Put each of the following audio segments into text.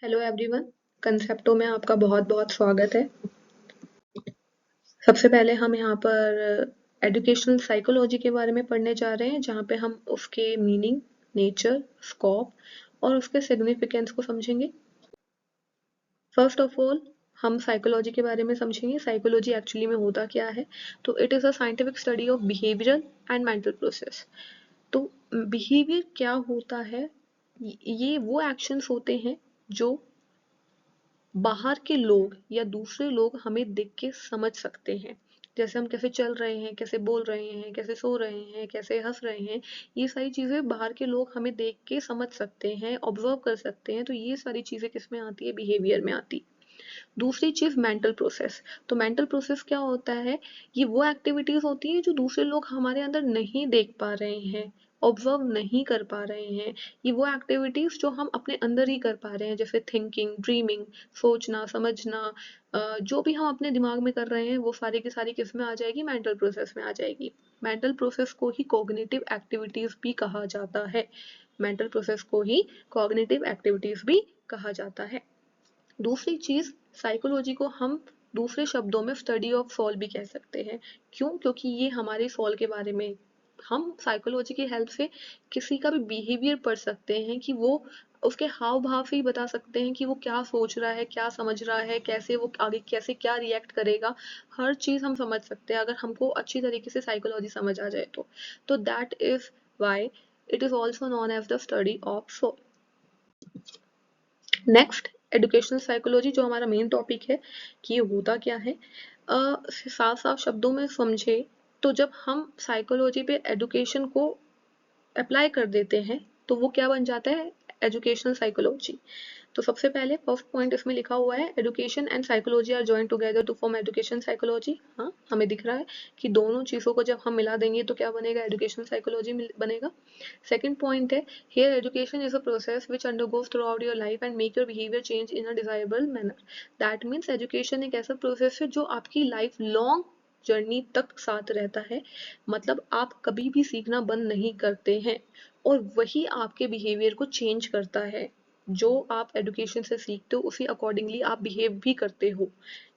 Hello everyone. कंसेप्टो में आपका बहुत बहुत स्वागत है। सबसे पहले हम यहाँ पर एजुकेशनल साइकोलॉजी के बारे में पढ़ने जा रहे हैं, जहाँ पे हम उसके मीनिंग, नेचर, स्कोप और उसके सिग्निफिकेंस को समझेंगे। फर्स्ट ऑफ ऑल हम साइकोलॉजी के बारे में समझेंगे। साइकोलॉजी एक्चुअली में होता क्या है? तो it is a scientific study of behavioural and mental process. तो बिहेवियर क्या होता है? ये वो एक्शंस होते हैं जो बाहर के लोग या दूसरे लोग हमें देख के समझ सकते हैं। जैसे हम कैसे चल रहे हैं, कैसे बोल रहे हैं, कैसे सो रहे हैं, कैसे हंस रहे हैं, ये सारी चीजें बाहर के लोग हमें देख के समझ सकते हैं, ऑब्जर्व कर सकते हैं। तो ये सारी चीजें किसमें आती है? बिहेवियर में आती है। दूसरी चीज मेंटल प्रोसेस। तो मेंटल प्रोसेस क्या होता है? ये वो एक्टिविटीज होती है जो दूसरे लोग हमारे अंदर नहीं देख पा रहे हैं, ऑब्जर्व नहीं कर पा रहे हैं। ये वो एक्टिविटीज जो हम अपने अंदर ही कर पा रहे हैं, जैसे थिंकिंग, ड्रीमिंग, सोचना, समझना, जो भी हम अपने दिमाग में कर रहे हैं वो सारी की सारी किस में आ जाएगी? मेंटल प्रोसेस में आ जाएगी। मेंटल प्रोसेस को ही कॉग्निटिव एक्टिविटीज भी कहा जाता है। मेंटल प्रोसेस को ही कॉग्निटिव एक्टिविटीज भी कहा जाता है। दूसरी चीज, साइकोलॉजी को हम दूसरे शब्दों में स्टडी ऑफ सोल भी कह सकते हैं। क्यों? क्योंकि ये हमारे सोल के बारे में, हम साइकोलॉजी की हेल्प से किसी का भी बिहेवियर पढ़ सकते हैं कि वो उसके हाव भाव से ही बता सकते हैं कि वो क्या सोच रहा है, क्या समझ रहा है, कैसे वो आगे कैसे क्या रिएक्ट करेगा। हर चीज हम समझ सकते हैं अगर हमको अच्छी तरीके से साइकोलॉजी समझ आ जाए तो that is why it is also known as the study of soul. Next, educational psychology, जो हमारा मेन टॉपिक है कि ये होता क्या है। साफ साफ शब्दों में समझे तो जब हम साइकोलॉजी पे एजुकेशन को अप्लाई कर देते हैं तो वो क्या बन जाता है? Educational psychology. तो सबसे पहले फर्स्ट पॉइंट इसमें लिखा हुआ है, education and psychology are join together to form education psychology. हाँ, हमें दिख रहा है कि दोनों चीज़ों को जब हम मिला देंगे तो क्या बनेगा? एजुकेशनल साइकोलॉजी बनेगा। सेकंड पॉइंट है, here education is a process which undergoes through out your life and make your behaviour change in a desirable manner. That means education एक ऐसा प्रोसेस है जो आपकी लाइफ लॉन्ग जर्नी तक साथ रहता है। मतलब आप कभी भी सीखना बंद नहीं करते हैं और वही आपके बिहेवियर को चेंज करता है। जो आप एजुकेशन से सीखते हो उसी अकॉर्डिंगली आप बिहेव भी करते हो।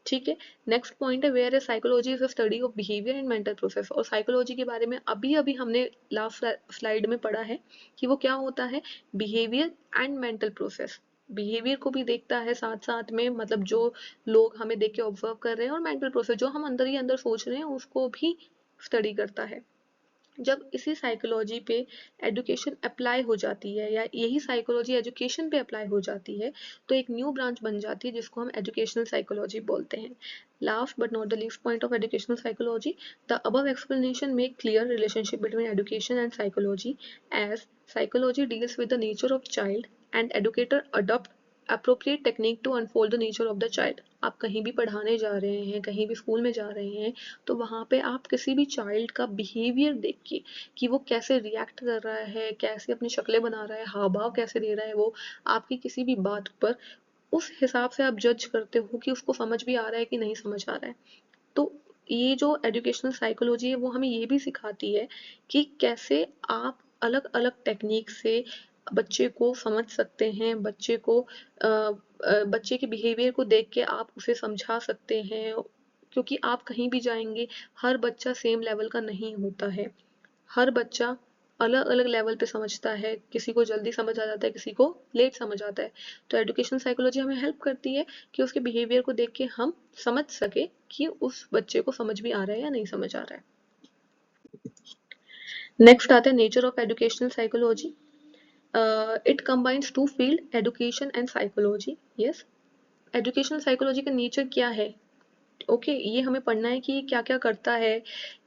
ठीक है। नेक्स्ट पॉइंट है, where psychology is a study of behaviour and mental process. और साइकोलॉजी के बारे में अभी अभी हमने लास्ट स्लाइड में पढ़ा है कि वो क्या होता है? Behaviour and mental process. Behaviour को भी देखता है साथ साथ में, मतलब जो लोग हमें देख के ऑब्जर्व कर रहे हैं, और मेंटल प्रोसेस जो हम अंदर ही अंदर सोच रहे हैं उसको भी स्टडी करता है। जब इसी साइकोलॉजी पे एजुकेशन अप्लाई हो जाती है या यही साइकोलॉजी एजुकेशन पे अप्लाई हो जाती है तो एक न्यू ब्रांच बन जाती है जिसको हम एजुकेशनल साइकोलॉजी बोलते हैं। Last but not the least point of educational psychology, the above explanation make clear relationship between education and psychology, as psychology deals with the nature of child and educator adopt appropriate technique to unfold the nature of the child. आप कहीं भी पढ़ाने जा रहे हैं, कहीं भी school में जा रहे हैं, तो वहाँ पे आप किसी भी चाइल्ड का बिहेवियर देख के कि वो कैसे रिएक्ट कर रहा है, कैसे अपनी शक्लें बना रहा है, हाव भाव कैसे दे रहा है, वो आपकी किसी भी बात पर, उस हिसाब से आप जज करते हो कि उसको समझ भी आ रहा है कि नहीं समझ आ रहा है। तो ये जो एजुकेशनल साइकोलॉजी है वो हमें ये भी सिखाती है कि कैसे आप अलग अलग टेक्निक से बच्चे को समझ सकते हैं, बच्चे के बिहेवियर को देख के आप उसे समझा सकते हैं। क्योंकि आप कहीं भी जाएंगे, हर बच्चा सेम लेवल का नहीं होता है। हर बच्चा अलग अलग लेवल पे समझता है, किसी को जल्दी समझ आ जाता है, किसी को लेट समझ आता है। तो एजुकेशन साइकोलॉजी हमें हेल्प करती है कि उसके बिहेवियर को देख के हम समझ सके कि उस बच्चे को समझ भी आ रहा है या नहीं समझ आ रहा है। नेक्स्ट आता है nature of educational psychology. It combines two field, education and psychology. Yes, educational psychology का नेचर क्या है? ओके, ये हमें पढ़ना है कि ये क्या क्या करता है,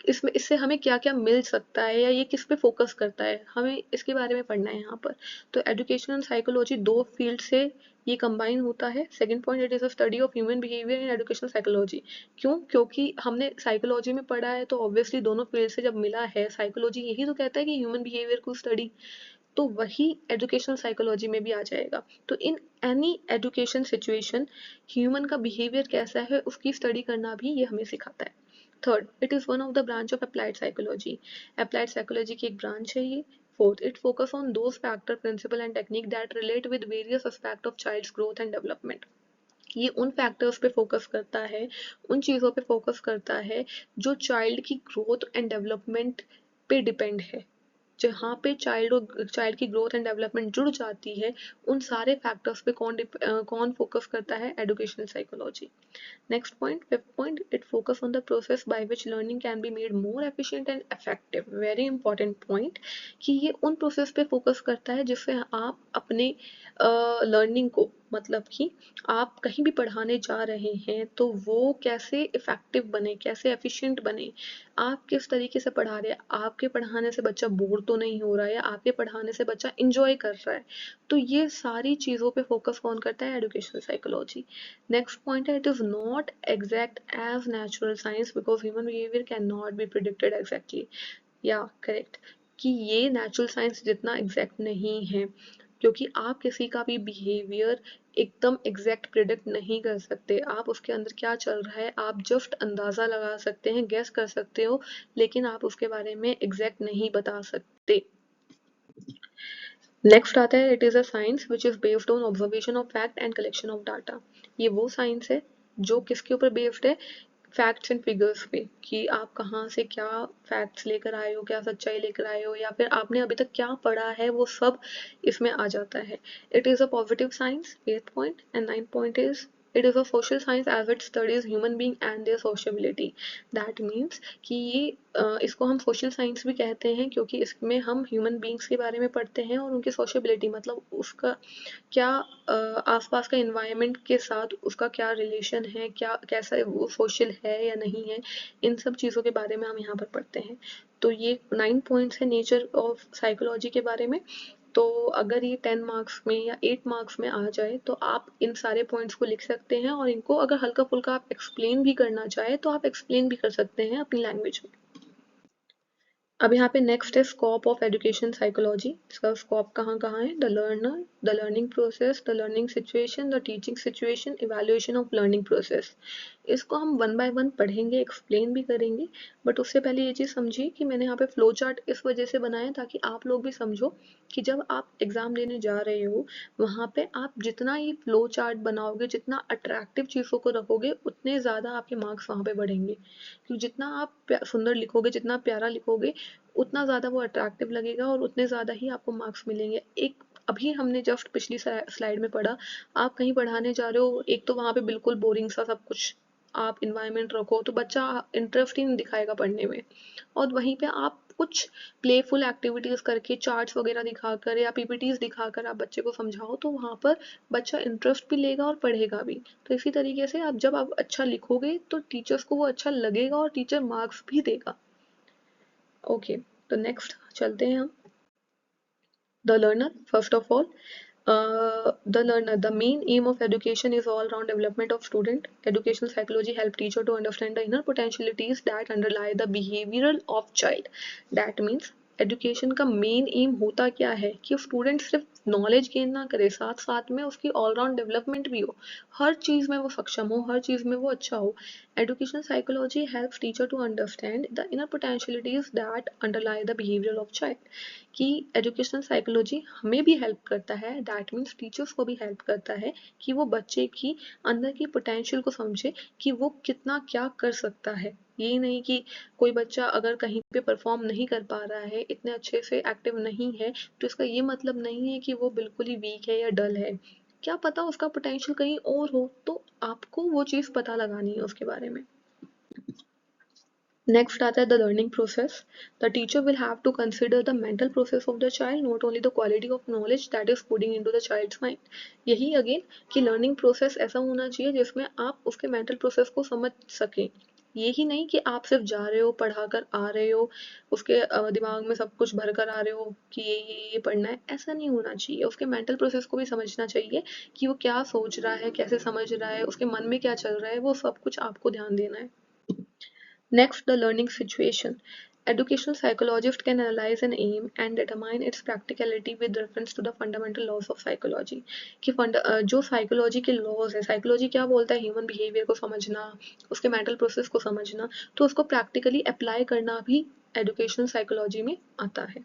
इसमें इससे हमें क्या क्या मिल सकता है, या ये किस पे फोकस करता है, हमें इसके बारे में पढ़ना है यहाँ पर। तो एजुकेशनल साइकोलॉजी दो फील्ड से ये कंबाइन होता है। Second point, it is a study of human behaviour in educational psychology. क्यों? क्योंकि हमने साइकोलॉजी में पढ़ा है तो ऑब्वियसली दोनों फील्ड से जब मिला है, साइकोलॉजी यही तो कहता है कि ह्यूमन बिहेवियर को स्टडी, तो वही एजुकेशनल साइकोलॉजी में भी आ जाएगा। तो in any education situation human का बिहेवियर कैसा है उसकी स्टडी करना भी ये हमें सिखाता है। Third, it is one of the branch of applied psychology. Applied psychology की एक ब्रांच है ये। Fourth, it focus on those factor, principle and technique that relate with various aspect of child's growth and development. ये उन factors पे focus करता है, उन चीज़ों पे फोकस करता है जो चाइल्ड की ग्रोथ एंड डेवलपमेंट पे डिपेंड है। जहाँ पे चाइल्ड की ग्रोथ एंड डेवलपमेंट जुड़ जाती है, उन सारे फैक्टर्स पे कौन फोकस करता है? Educational psychology. Next point, fifth point, it focus on the process by which learning can be made more efficient and effective. Very important point कि ये उन प्रोसेस पे फोकस करता है जिससे आप अपने लर्निंग को, मतलब कि आप कहीं भी पढ़ाने जा रहे हैं तो वो कैसे इफेक्टिव बने, कैसे एफिशिएंट बने, आप किस तरीके से पढ़ा रहे हैं, आपके पढ़ाने से बच्चा बोर तो नहीं हो रहा है या आपके पढ़ाने से बच्चा इंजॉय कर रहा है। तो ये सारी चीज़ों पे फोकस कौन करता है? Educational psychology. नेक्स्ट पॉइंट है, it is not exact as natural science because human behaviour can not be predicted exactly. या करेक्ट, कि ये नेचुरल साइंस जितना एग्जैक्ट नहीं है, क्योंकि आप किसी का भी बिहेवियर एकदम एग्जैक्ट प्रिडिक्ट नहीं कर सकते। आप उसके अंदर क्या चल रहा है आप जस्ट अंदाज़ा लगा सकते हैं, गेस कर सकते हो, लेकिन आप उसके बारे में एग्जैक्ट नहीं बता सकते। नेक्स्ट आता है, it is a science which is based on observation of fact and collection of data. ये वो साइंस है जो किसके ऊपर बेस्ड है? फैक्ट्स एंड फिगर्स पे, कि आप कहाँ से क्या फैक्ट्स लेकर आए हो, क्या सच्चाई लेकर आए हो, या फिर आपने अभी तक क्या पढ़ा है, वो सब इसमें आ जाता है। It is a positive science, 8th point. And 9th point is it is a social science as it studies human being and their sociability. That means कि ये इसको हम सोशल साइंस भी कहते हैं क्योंकि इसमें हम ह्यूमन बींग्स के बारे में पढ़ते हैं और उनकी सोशबिलिटी, मतलब उसका क्या आसपास का इन्वायरमेंट के साथ उसका क्या रिलेशन है, क्या कैसा वो सोशल है या नहीं है, इन सब चीज़ों के बारे में हम यहाँ पर पढ़ते हैं। तो ये 9 पॉइंट्स है नेचर ऑफ साइकोलॉजी के बारे में। तो अगर ये 10 मार्क्स में या 8 मार्क्स में आ जाए तो आप इन सारे पॉइंट्स को लिख सकते हैं, और इनको अगर हल्का फुल्का आप एक्सप्लेन भी करना चाहे तो आप एक्सप्लेन भी कर सकते हैं अपनी लैंग्वेज में। अब यहाँ पे नेक्स्ट है स्कोप ऑफ एजुकेशन साइकोलॉजी। इसका स्कोप कहाँ कहाँ है? The learner, the learning process, the learning situation, the teaching situation, evaluation of learning process. इसको हम वन बाय वन पढ़ेंगे, एक्सप्लेन भी करेंगे, बट उससे पहले ये चीज़ समझिए कि मैंने यहाँ पे फ्लो चार्ट इस वजह से बनाया ताकि आप लोग भी समझो कि जब आप एग्ज़ाम देने जा रहे हो वहाँ पे आप जितना ये फ्लो चार्ट बनाओगे, जितना अट्रैक्टिव चीज़ों को रखोगे, उतने ज़्यादा आपके मार्क्स वहाँ पे बढ़ेंगे। क्योंकि जितना आप सुंदर लिखोगे, जितना प्यारा लिखोगे, उतना ज़्यादा वो अट्रैक्टिव लगेगा और उतने ज़्यादा ही आपको मार्क्स मिलेंगे। एक अभी हमने जस्ट पिछली स्लाइड में पढ़ा, आप कहीं पढ़ाने जा रहे हो, एक तो वहाँ पे बिल्कुल बोरिंग सा सब कुछ आप इन्वायरमेंट रखो तो बच्चा इंटरेस्ट ही नहीं दिखाएगा पढ़ने में, और वहीं पे आप कुछ प्लेफुल एक्टिविटीज़ करके चार्ट्स वगैरह दिखाकर या पीपीटीज दिखाकर आप बच्चे को समझाओ तो वहाँ पर बच्चा इंटरेस्ट भी लेगा और पढ़ेगा भी। तो इसी तरीके से आप जब आप अच्छा लिखोगे तो टीचर्स को वो अच्छा लगेगा और टीचर मार्क्स भी देगा। ओके, तो नेक्स्ट चलते हैं हम। The learner, first of all, the learner, the main aim of education is all round development of student. Educational psychology help teacher to understand the inner potentialities that underlie the behavioral of child. That means education का main M होता क्या है कि student सिर्फ knowledge gain ना करे, साथ साथ में उसकी ऑलराउंड डेवलपमेंट भी हो, हर चीज़ में वो सक्षम हो, हर चीज़ में वो अच्छा हो। Educational psychology helps teacher to understand the inner potentialities that underlie the behaviour of child. कि एजुकेशनल साइकोलॉजी हमें भी हेल्प करता है, दैट मीन्स टीचर्स को भी हेल्प करता है कि वो बच्चे की अंदर की पोटेंशियल को समझे कि वो कितना क्या कर सकता है। ये नहीं कि कोई बच्चा अगर कहीं पे परफॉर्म नहीं कर पा रहा है, इतने अच्छे से एक्टिव नहीं है, तो इसका ये मतलब नहीं है कि वो बिल्कुल ही वीक है या डल है। क्या पता उसका पोटेंशियल कहीं और हो, तो आपको वो चीज़ पता लगानी है उसके बारे में। नेक्स्ट आता है the learning process. The teacher will have to consider the mental process of the child, not only the quality of knowledge that is putting into the child's mind. यही अगेन कि लर्निंग प्रोसेस ऐसा होना चाहिए जिसमें आप उसके mental process को समझ सकें। यही नहीं कि आप सिर्फ जा रहे हो, पढ़ा कर आ रहे हो, उसके दिमाग में सब कुछ भर कर आ रहे हो कि ये पढ़ना है, ऐसा नहीं होना चाहिए। उसके मेंटल प्रोसेस को भी समझना चाहिए कि वो क्या सोच रहा है, कैसे समझ रहा है, उसके मन में क्या चल रहा है, वो सब कुछ आपको ध्यान देना है। Next, the learning situation. Educational psychologists can analyze an aim and determine its practicality with reference to the fundamental laws of psychology. कि जो साइकोलॉजी के लॉज है, साइकोलॉजी क्या बोलता है, ह्यूमन बिहेवियर को समझना, उसके मेंटल प्रोसेस को समझना, तो उसको प्रैक्टिकली अप्लाई करना भी एजुकेशनल साइकोलॉजी में आता है।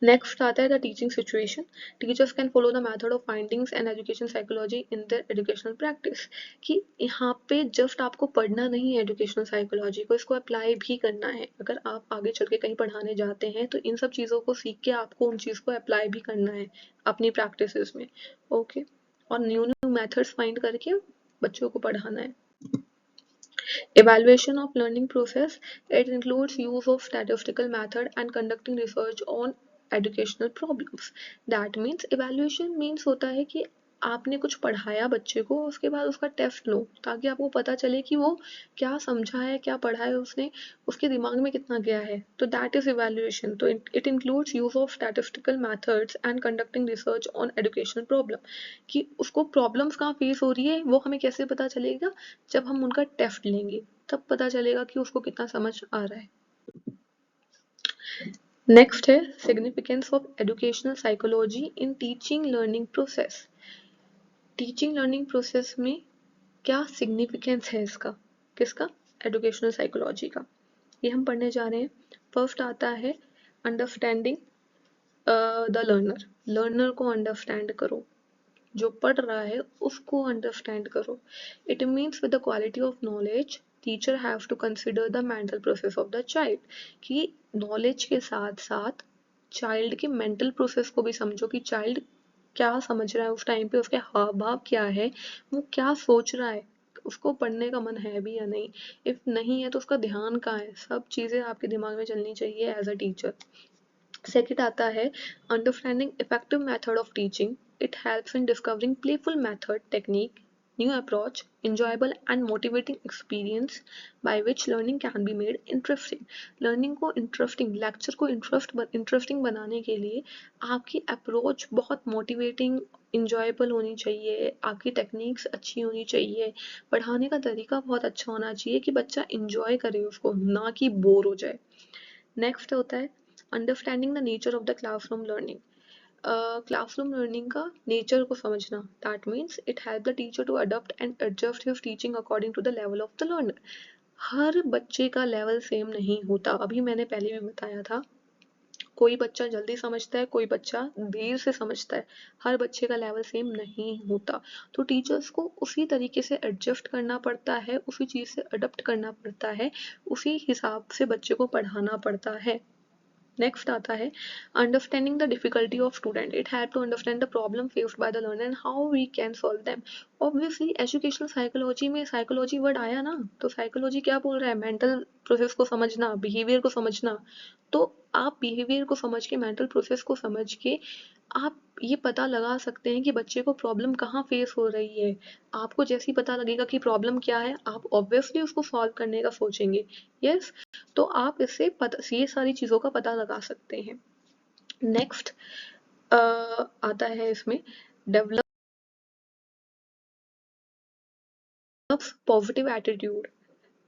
नेक्स्ट आता है the teaching situation. Teachers can follow the method of findings and education psychology in their educational practice. कि यहाँ पे जस्ट आपको पढ़ना नहीं है एजुकेशनल साइकोलॉजी को, इसको अप्लाई भी करना है। अगर आप आगे चल के कहीं पढ़ाने जाते हैं तो इन सब चीज़ों को सीख के आपको उन चीज़ को अप्लाई भी करना है अपनी प्रैक्टिसेस में। ओके, और न्यू न्यू मेथड्स फाइंड करके बच्चों को पढ़ाना है। Evaluation of learning process, it includes use of statistical method and conducting research on educational problems. That means evaluation means होता है कि आपने कुछ पढ़ाया बच्चे को, उसके बाद उसका टेस्ट लो ताकि आपको पता चले कि वो क्या समझा है, क्या पढ़ा है उसने, उसके दिमाग में कितना गया है। तो दैट इज इवेल्युएशन। तो it includes use of statistical methods and conducting research on educational problem. कि उसको प्रॉब्लम्स कहाँ फेस हो रही है वो हमें कैसे पता चलेगा, जब हम उनका टेस्ट लेंगे तब पता चलेगा कि उसको कितना समझ आ रहा है। नेक्स्ट है significance of educational psychology in teaching learning process. Teaching learning process में क्या सिग्निफिकेंस है इसका, किसका, एजुकेशनल साइकोलॉजी का, ये हम पढ़ने जा रहे हैं। फर्स्ट आता है अंडरस्टैंडिंग द लर्नर। लर्नर को अंडरस्टैंड करो, जो पढ़ रहा है उसको अंडरस्टैंड करो। It means with the quality of knowledge teacher have to consider the mental process of the child. कि नॉलेज के साथ साथ चाइल्ड के मेंटल प्रोसेस को भी समझो कि चाइल्ड क्या समझ रहा है उस टाइम पे, उसके हाव भाव क्या है, वो क्या सोच रहा है, उसको पढ़ने का मन है भी या नहीं, इफ नहीं है तो उसका ध्यान कहाँ है, सब चीज़ें आपके दिमाग में चलनी चाहिए एज अ टीचर। सेकेंड आता है understanding effective method of teaching. It helps in discovering playful method technique new approach, enjoyable and motivating experience by which learning can be made interesting. Learning को interesting, lecture को interesting बनाने के लिए आपकी approach बहुत motivating, enjoyable होनी चाहिए, आपकी techniques अच्छी होनी चाहिए, पढ़ाने का तरीका बहुत अच्छा होना चाहिए कि बच्चा enjoy करे उसको, ना कि बोर हो जाए। नेक्स्ट होता है understanding the nature of the classroom learning. Classroom learning का नेचर को समझना। That means it help the teacher to adopt and adjust his teaching according to the level of the learner. हर बच्चे का लेवल सेम नहीं होता, अभी मैंने पहले भी बताया था। कोई बच्चा जल्दी समझता है, कोई बच्चा देर से समझता है, हर बच्चे का लेवल सेम नहीं होता। तो टीचर्स को उसी तरीके से एडजस्ट करना पड़ता है, उसी चीज़ से अडॉप्ट करना पड़ता है, उसी हिसाब से बच्चे को पढ़ाना पड़ता है। नेक्स्ट आता है understanding the difficulty of student. It help to understand the problem faced by the learner and how we can solve them. Obviously educational psychology में साइकोलॉजी वर्ड आया ना, तो साइकोलॉजी क्या बोल रहा है, मेंटल प्रोसेस को समझना, बिहेवियर को समझना। तो आप बिहेवियर को समझ के, मेंटल प्रोसेस को समझ के आप ये पता लगा सकते हैं कि बच्चे को प्रॉब्लम कहाँ फेस हो रही है। आपको जैसे ही पता लगेगा कि प्रॉब्लम क्या है, आप ऑब्वियसली उसको सॉल्व करने का सोचेंगे। यस, तो आप इससे ये सारी चीज़ों का पता लगा सकते हैं। नेक्स्ट आता है इसमें डेवलप पॉजिटिव एटीट्यूड।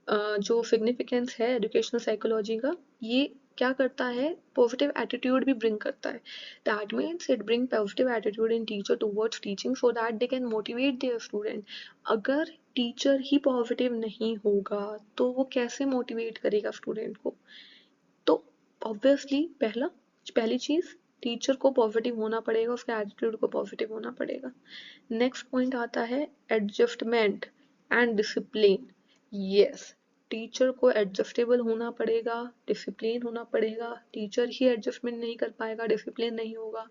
जो सिग्निफिकेंस है एजुकेशनल साइकोलॉजी का, ये क्या करता है, पॉजिटिव एटीट्यूड भी ब्रिंग करता है। That means it bring positive attitude in teacher towards teaching so that they can motivate their student. अगर टीचर ही पॉजिटिव नहीं होगा तो वो कैसे मोटिवेट करेगा स्टूडेंट को। तो ऑब्वियसली पहली चीज़ टीचर को पॉजिटिव होना पड़ेगा, उसके एटीट्यूड को पॉजिटिव होना पड़ेगा। नेक्स्ट पॉइंट आता है adjustment and discipline. Yes, teacher को एडजस्टेबल होना पड़ेगा, डिसिप्लिन होना पड़ेगा। टीचर ही एडजस्टमेंट नहीं कर पाएगा, डिसिप्लिन नहीं होगा,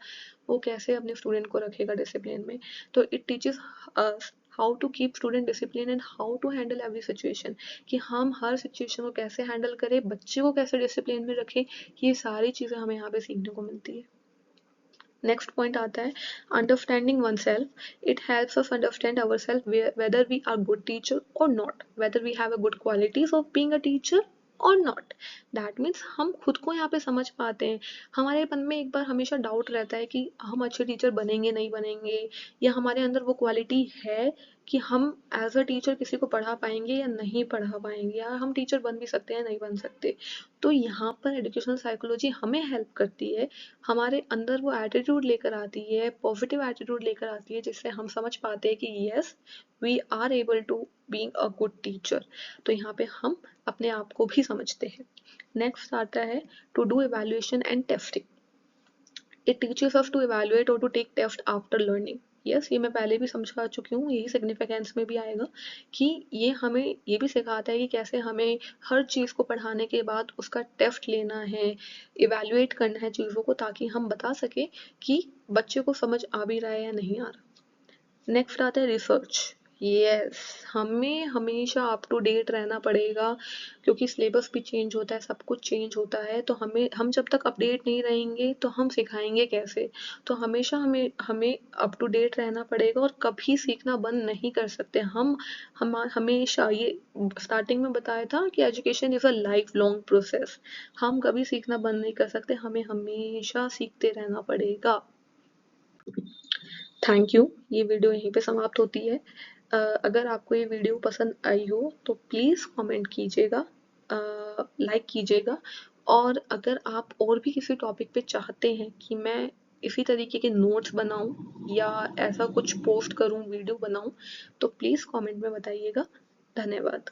वो कैसे अपने स्टूडेंट को रखेगा डिसिप्लिन में। तो it teaches us how to keep student discipline and how to handle every situation. कि हम हर सिचुएशन को कैसे हैंडल करें, बच्चे को कैसे डिसिप्लिन में रखें, ये सारी चीज़ें हमें यहाँ पे सीखने को मिलती है। नेक्स्ट पॉइंट आता है understanding one self. It helps us understand our self whether we are good teacher or not, whether we have a good qualities of being a teacher or not. That means हम खुद को यहाँ पे समझ पाते हैं। हमारे मन में एक बार हमेशा डाउट रहता है कि हम अच्छे टीचर बनेंगे नहीं बनेंगे, या हमारे अंदर वो क्वालिटी है कि हम एज अ टीचर किसी को पढ़ा पाएंगे या नहीं पढ़ा पाएंगे, या हम टीचर बन भी सकते हैं नहीं बन सकते। तो यहाँ पर एजुकेशनल साइकोलॉजी हमें हेल्प करती है, हमारे अंदर वो एटीट्यूड लेकर आती है, पॉजिटिव एटीट्यूड लेकर आती है, जिससे हम समझ पाते हैं कि yes we are able to being a good teacher. तो यहाँ पे हम अपने आप को भी समझते हैं। नेक्स्ट आता है to do evaluation and testing. It teaches us to evaluate और to take test after learning. Yes, ये मैं पहले भी समझा चुकी हूँ, यही सिग्निफिकेंस में भी आएगा कि ये हमें ये भी सिखाता है कि कैसे हमें हर चीज़ को पढ़ाने के बाद उसका टेस्ट लेना है, इवैल्यूएट करना है चीज़ों को, ताकि हम बता सकें कि बच्चे को समझ आ भी रहा है या नहीं आ रहा। नेक्स्ट आता है रिसर्च। यस, हमें हमेशा अप टू डेट रहना पड़ेगा, क्योंकि सिलेबस भी चेंज होता है, सब कुछ चेंज होता है, तो हम जब तक अपडेट नहीं रहेंगे तो हम सिखाएंगे कैसे। तो हमेशा हमें हमें अप टू डेट रहना पड़ेगा और कभी सीखना बंद नहीं कर सकते हम हमेशा। ये स्टार्टिंग में बताया था कि education is a life long process. हम कभी सीखना बंद नहीं कर सकते, हमें हमेशा सीखते रहना पड़ेगा। थैंक यू, ये वीडियो यहीं पे समाप्त होती है। अगर आपको ये वीडियो पसंद आई हो तो प्लीज़ कमेंट कीजिएगा, लाइक कीजिएगा, और अगर आप और भी किसी टॉपिक पे चाहते हैं कि मैं इसी तरीके के नोट्स बनाऊं या ऐसा कुछ पोस्ट करूं, वीडियो बनाऊं, तो प्लीज़ कमेंट में बताइएगा। धन्यवाद।